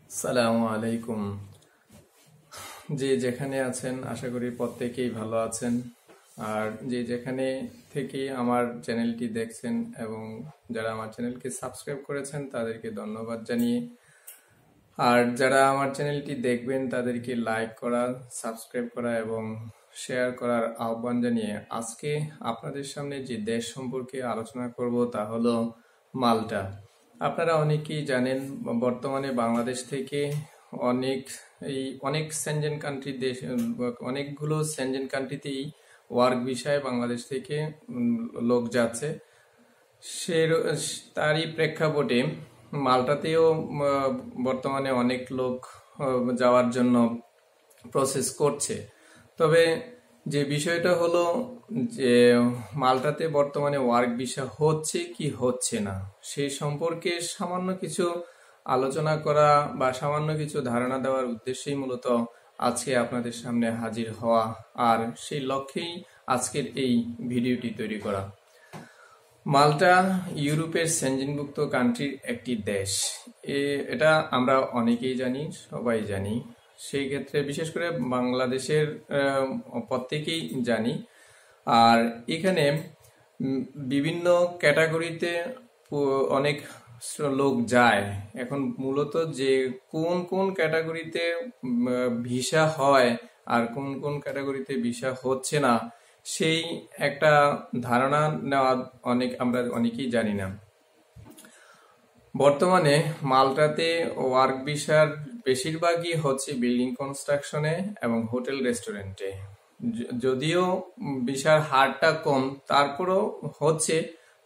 সালামু আলাইকুম। যে যেখানে আছেন আশা করি প্রত্যেকেই ভালো আছেন। আর যে যেখানে থেকে আমার চ্যানেলটি দেখছেন এবং যারা আমার চ্যানেলকে সাবস্ক্রাইব করেছেন তাদেরকে ধন্যবাদ জানিয়ে, আর যারা আমার চ্যানেলটি দেখবেন তাদেরকে লাইক করা, সাবস্ক্রাইব করা এবং শেয়ার করার আহ্বান জানিয়ে আজকে আপনাদের সামনে যে দেশ সম্পর্কে আলোচনা করব তা হলো মাল্টা। আপনারা অনেকেই জানেন বর্তমানে বাংলাদেশ থেকে অনেক অনেক সেনজেন কান্ট্রি দেশ, অনেকগুলো সেনজেন কান্ট্রিতেই ওয়ার্ক ভিসায় বাংলাদেশ থেকে লোক যাচ্ছে। সে তারই প্রেক্ষাপটে মাল্টাতেও বর্তমানে অনেক লোক যাওয়ার জন্য প্রসেস করছে। তবে যে বিষয়টা হলো যে মাল্টাতে বর্তমানে ওয়ার্ক ভিসা হচ্ছে কি হচ্ছে না সেই সম্পর্কে সামান্য কিছু আলোচনা করা বা সামান্য কিছু ধারণা দেওয়ার উদ্দেশ্যেই মূলত আজকে আপনাদের সামনে হাজির হওয়া, আর সেই লক্ষ্যেই আজকের এই ভিডিওটি তৈরি করা। মাল্টা ইউরোপের সেনজেনভুক্ত কান্ট্রির একটি দেশ। এটা আমরা অনেকেই জানি, সবাই জানি। সেই ক্ষেত্রে বিশেষ করে বাংলাদেশের প্রত্যেকেই জানি। আর এখানে বিভিন্ন ক্যাটাগরিতে অনেক লোক যায়। এখন মূলত যে কোন কোন ক্যাটাগরিতে ভিসা হয় আর কোন কোন ক্যাটাগরিতে ভিসা হচ্ছে না সেই একটা ধারণা নেওয়া আমরা অনেকেই জানি না। বর্তমানে মাল্টাতে ওয়ার্ক ভিসার বেশিরভাগই হচ্ছে বিল্ডিং কনস্ট্রাকশনে এবং হোটেল রেস্টুরেন্টে। যদিও ভিসার হারটা কম, তারপরও হচ্ছে।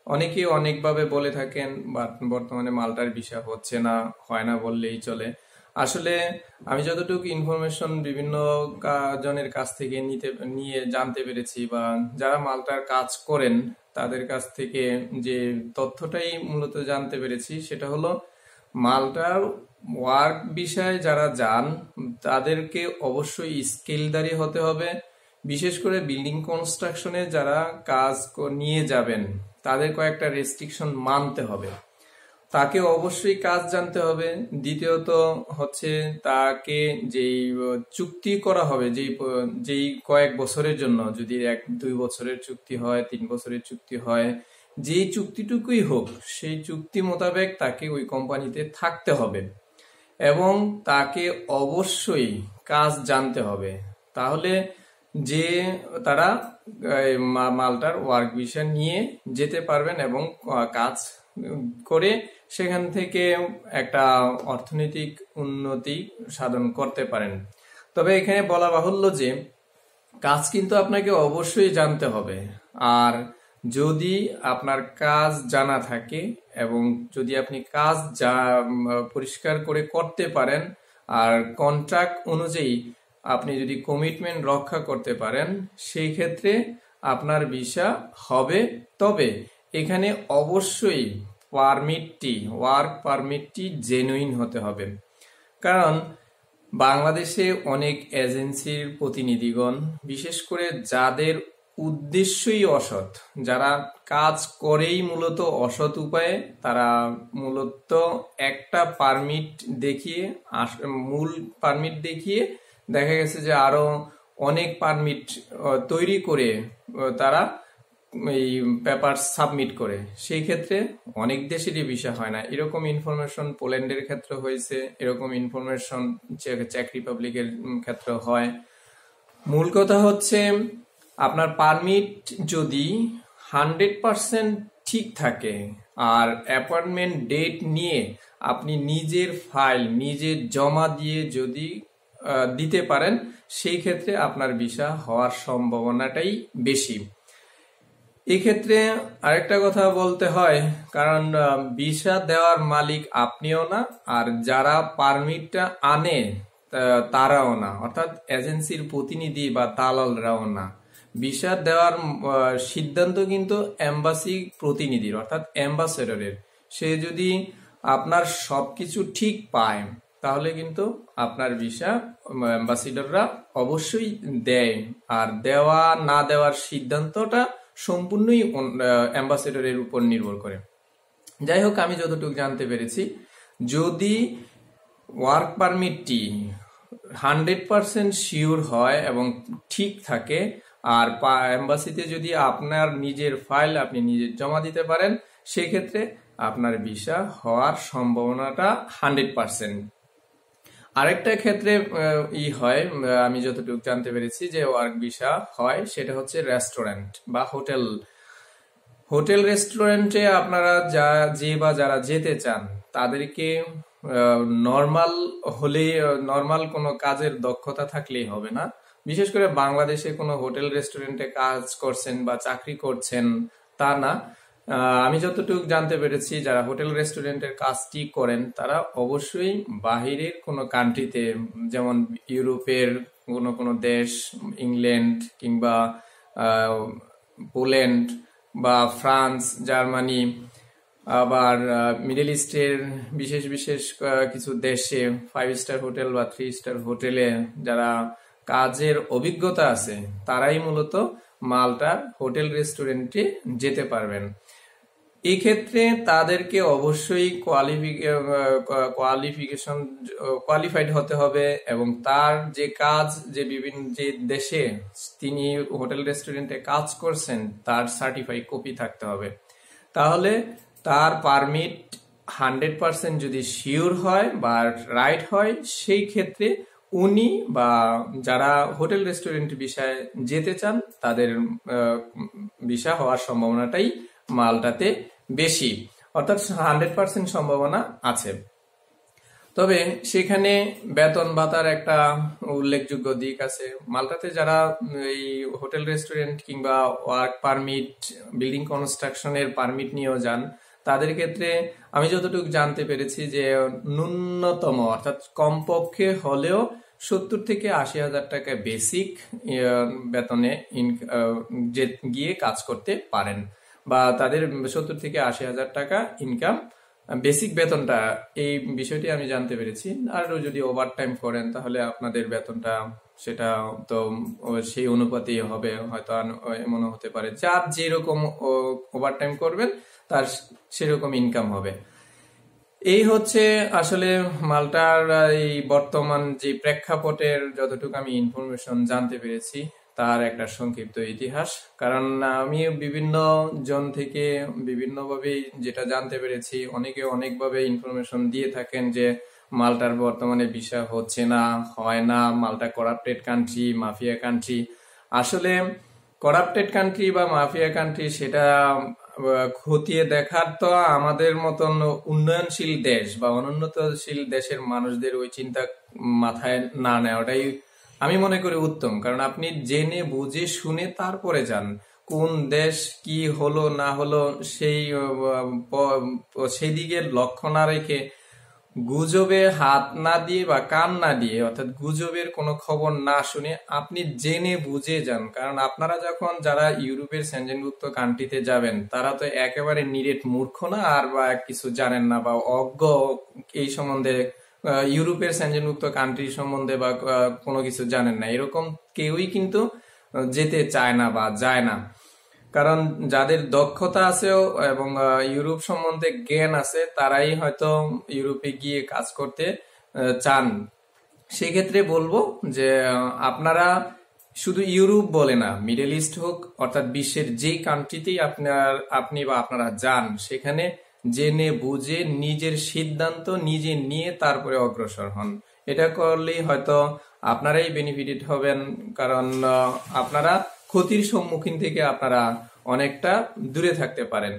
অনেকেই অনেকভাবে বলে থাকেন বর্তমানে মাল্টার ভিসা হচ্ছে না, হয় না বললেই চলে। আসলে আমি যতটুকু ইনফরমেশন বিভিন্ন জনের কাছ থেকে নিয়ে জানতে পেরেছি বা যারা মাল্টার কাজ করেন তাদের কাছ থেকে যে তথ্যটাই মূলত জানতে পেরেছি সেটা হলো মাল্টার ওয়ার্ক ভিসায় যারা যান তাদেরকে অবশ্যই স্কিলধারী হতে হবে। বিশেষ করে বিল্ডিং কনস্ট্রাকশনে যারা কাজ নিয়ে যাবেন তাদের কয়েকটা রেস্ট্রিকশন মানতে হবে। তাকে অবশ্যই কাজ জানতে হবে। দ্বিতীয়ত হচ্ছে তাকে যেই চুক্তি করা হবে, যেই কয়েক বছরের জন্য, যদি 1-2 বছরের চুক্তি হয়, 3 বছরের চুক্তি হয়, যেই চুক্তিটুকুই হোক সেই চুক্তি মোতাবেক তাকে ওই কোম্পানিতে থাকতে হবে এবং তাকে অবশ্যই কাজ জানতে হবে। তাহলে যে তারা মাল্টার ওয়ার্ক ভিসা নিয়ে যেতে পারবেন এবং কাজ করে সেখান থেকে একটা অর্থনৈতিক উন্নতি সাধন করতে পারেন। তবে এখানে বলা বাহুল্য যে কাজ কিন্তু আপনাকে অবশ্যই জানতে হবে। আর যদি আপনার কাজ জানা থাকে এবং যদি আপনি কাজ পরিষ্কার করে করতে পারেন আর কন্ট্রাক্ট অনুযায়ী আপনি যদি কমিটমেন্ট রক্ষা করতে পারেন সেই ক্ষেত্রে আপনার ভিসা হবে। তবে এখানে অবশ্যই ওয়ার্ক পারমিটটি জেনুইন হতে হবে। কারণ বাংলাদেশে অনেক এজেন্সির প্রতিনিধিগণ, বিশেষ করে যাদের উদ্দেশ্যই অসৎ, যারা কাজ করেই মূলত অসৎ উপায়ে, তারা মূলত একটা পারমিট দেখিয়ে, মূল পারমিট দেখিয়ে দেখা গেছে যে আরো অনেক পারমিট তৈরি করে তারা এই পেপার সাবমিট করে। সেই ক্ষেত্রে অনেক দেশেরই ভিসা হয় না। এরকম ইনফরমেশন পোল্যান্ডের ক্ষেত্রে হয়েছে, এরকম ইনফরমেশন চেক রিপাবলিকের ক্ষেত্রে হয়। মূল কথা হচ্ছে আপনার পারমিট যদি 100% ঠিক থাকে আর অ্যাপয়েন্টমেন্ট ডেট নিয়ে আপনি নিজের ফাইল নিজে জমা দিয়ে যদি দিতে পারেন সেই ক্ষেত্রে আপনার ভিসা হওয়ার সম্ভাবনাটাই বেশি। এক্ষেত্রে আরেকটা কথা বলতে হয়, কারণ ভিসা দেওয়ার মালিক আপনিও না আর যারা পারমিটটা আনে তারাও না, অর্থাৎ এজেন্সির প্রতিনিধি বা দালালরাও না। ভিসা দেওয়ার সিদ্ধান্ত কিন্তু এম্বাসি প্রতিনিধির, অর্থাৎ অ্যাম্বাসেডরের। সে যদি আপনার সবকিছু ঠিক পায় তাহলে কিন্তু আপনার ভিসা অ্যাম্বাসিডররা অবশ্যই দেয়। আর দেওয়া না দেওয়ার সিদ্ধান্তটা সম্পূর্ণই অ্যাম্বাসেডরের উপর নির্ভর করে। যাই হোক, আমি যতটুকু জানতে পেরেছি, যদি ওয়ার্ক পারমিটটি 100% শিওর হয় এবং ঠিক থাকে, আর এম্বাসিতে যদি আপনার নিজের ফাইল আপনি নিজে জমা দিতে পারেন, সেক্ষেত্রে আপনার ভিসা হওয়ার সম্ভাবনাটা 100%। আরেকটা ক্ষেত্রে হয়, আমি যতটুকু জানতে পেরেছি যে ওয়ার্ক ভিসা হয়, সেটা হচ্ছে রেস্টুরেন্ট বা হোটেল রেস্টুরেন্টে আপনারা যারা যেতে চান তাদেরকে নর্মাল কোনো কাজের দক্ষতা থাকলেই হবে না। বিশেষ করে বাংলাদেশে কোনো হোটেল রেস্টুরেন্টে কাজ করছেন বা চাকরি করছেন তা না। আমি যতটুকু জানতে পেরেছি, যারা হোটেল রেস্টুরেন্টের কাজটি করেন তারা অবশ্যই বাহিরের কোনো কান্ট্রিতে, যেমন ইউরোপের কোনো দেশ, ইংল্যান্ড কিংবা পোল্যান্ড বা ফ্রান্স, জার্মানি, আবার মিডল ইস্টের বিশেষ বিশেষ কিছু দেশে 5 স্টার হোটেল বা 3 স্টার হোটেলে যারা কাজের অভিজ্ঞতা আছে, তারাই মূলত মাল্টার হোটেল রেস্টুরেন্টে যেতে পারবেন। এই ক্ষেত্রে তাদেরকে অবশ্যই কোয়ালিফাইড হতে হবে এবং তার যে কাজ, যে দেশে তিনি হোটেল রেস্টুরেন্টে কাজ করছেন তার সার্টিফাই কপি থাকতে হবে। তাহলে তার পারমিট 100% যদি শিওর হয় বা রাইট হয়, সেই ক্ষেত্রে উনি বা যারা হোটেল রেস্টুরেন্ট বিষয়ে যেতে চান তাদের ভিসা হওয়ার সম্ভাবনাটাই মাল্টাতে বেশি, অর্থাৎ 100% সম্ভাবনা আছে। তবে সেখানে বেতন ভাতার একটা উল্লেখযোগ্য দিক আছে। মাল্টাতে যারা এই হোটেল রেস্টুরেন্ট কিংবা ওয়ার্ক পারমিট, বিল্ডিং কনস্ট্রাকশনের পারমিট নিয়েও যান, তাদের ক্ষেত্রে আমি যতটুকু জানতে পেরেছি যে ন্যূনতম অর্থাৎ কমপক্ষে হলেও 70 থেকে 80,000 টাকা বেসিক বেতনে গিয়ে কাজ করতে পারেন, বা তাদের 70 থেকে 80,000 টাকা ইনকাম বেসিক বেতনটা, এই বিষয়টি আমি জানতে পেরেছি। আর যদি ওভারটাইম করেন তাহলে আপনাদের বেতনটা সেটা তো সেই অনুপাতে হবে, হয়তো এমনও হতে পারে যার যেরকম ওভারটাইম করবেন তার সেরকম ইনকাম হবে। এই হচ্ছে আসলে মাল্টার এই বর্তমান যে প্রেক্ষাপটের যতটুকু আমি ইনফরমেশন জানতে পেরেছি তার একটা সংক্ষিপ্ত ইতিহাস। কারণ আমি বিভিন্ন জন থেকে বিভিন্নভাবে যেটা জানতে পেরেছি, অনেকে অনেকভাবে ইনফরমেশন দিয়ে থাকেন যে মাল্টার বর্তমানে ভিসা হচ্ছে না, হয় না, মাল্টা করাপ্টেড কান্ট্রি, মাফিয়া কান্ট্রি। আসলে করাপ্টেড কান্ট্রি বা মাফিয়া কান্ট্রি সেটা খতিয়ে দেখার তো আমাদের মতন উন্নয়নশীল দেশ বা অনুন্নতশীল দেশের মানুষদের ওই চিন্তা মাথায় না নেওয়াটাই আমি মনে করি উত্তম। কারণ আপনি জেনে বুঝে শুনে তারপরে যান, কোন দেশ কি হলো না হলো সেই দিকে লক্ষ্য না রেখে গুজবে হাত না দিয়ে বা কান না দিয়ে, অর্থাৎ গুজবের কোনো খবর না শুনে আপনি জেনে বুঝে যান। কারণ আপনারা যখন যারা ইউরোপের সেনজেনভুক্ত কান্ট্রিতে যাবেন, তারা তো একেবারে নিরেট মূর্খ না আর বা কিছু জানেন না বা অজ্ঞ এই সম্বন্ধে, ইউরোপের সেনজেনভুক্ত কান্ট্রি সম্বন্ধে বা কোনো কিছু জানেন না, এরকম কেউই কিন্তু যেতে চায় না বা যায় না। কারণ যাদের দক্ষতা আছে এবং ইউরোপ সম্বন্ধে জ্ঞান আছে, তারাই হয়তো ইউরোপে গিয়ে কাজ করতে চান। সেক্ষেত্রে বলবো যে আপনারা শুধু ইউরোপ বলে না, মিডল ইস্ট হোক, অর্থাৎ বিশ্বের যেই কান্ট্রিতেই আপনি বা আপনারা যান, সেখানে জেনে বুঝে নিজের সিদ্ধান্ত নিজে নিয়ে তারপরে অগ্রসর হন। এটা করলেই হয়তো আপনারাই বেনিফিটেড হবেন, কারণ আপনারা ক্ষতির সম্মুখীন থেকে আপনারা অনেকটা দূরে থাকতে পারেন।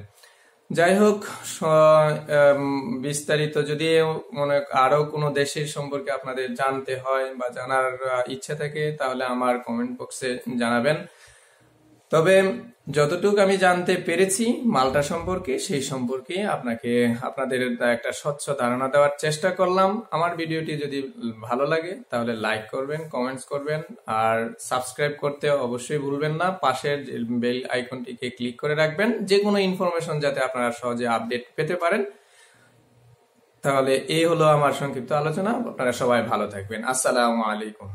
যাই হোক, বিস্তারিত যদি আরো কোনো দেশের সম্পর্কে আপনাদের জানতে হয় বা জানার ইচ্ছা থাকে তাহলে আমার কমেন্ট বক্সে জানাবেন। তবে যতটুকু আমি জানতে পেরেছি মাল্টা সম্পর্কে, সেই সম্পর্কে আপনাদের একটা স্বচ্ছ ধারণা দেওয়ার চেষ্টা করলাম। আমার ভিডিওটি যদি ভালো লাগে তাহলে লাইক করবেন, কমেন্টস করবেন, আর সাবস্ক্রাইব করতে অবশ্যই ভুলবেন না। পাশের বেল আইকনটিকে ক্লিক করে রাখবেন, যে কোনো ইনফরমেশন যাতে আপনারা সহজে আপডেট পেতে পারেন। তাহলে এই হলো আমার সংক্ষিপ্ত আলোচনা। আপনারা সবাই ভালো থাকবেন। আসসালামু আলাইকুম।